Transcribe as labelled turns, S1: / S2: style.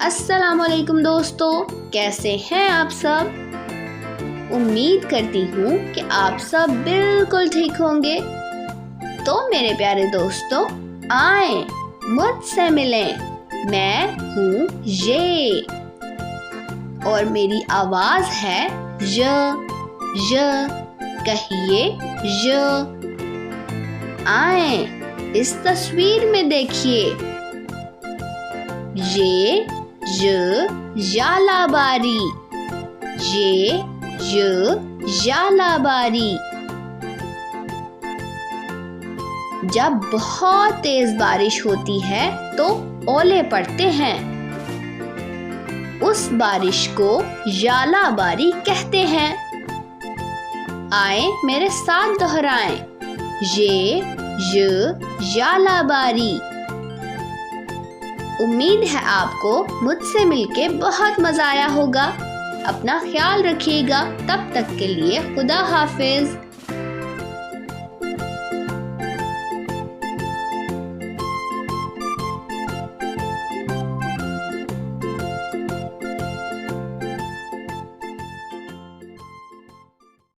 S1: अस्सलामुअलैकुम दोस्तों, कैसे हैं आप सब। उम्मीद करती हूँ कि आप सब बिल्कुल ठीक होंगे। तो मेरे प्यारे दोस्तों, आए मुझसे मिलें। मैं हूँ ये और मेरी आवाज है य। कहिए य। आए इस तस्वीर में देखिए, ये जालाबारी, ये जालाबारी। जब बहुत तेज बारिश होती है तो ओले पड़ते हैं। उस बारिश को जालाबारी कहते हैं। आए मेरे साथ दोहराएं, ये जालाबारी। उम्मीद है आपको मुझसे मिलके बहुत मजा आया होगा। अपना ख्याल रखिएगा। तब तक के लिए खुदा हाफिज।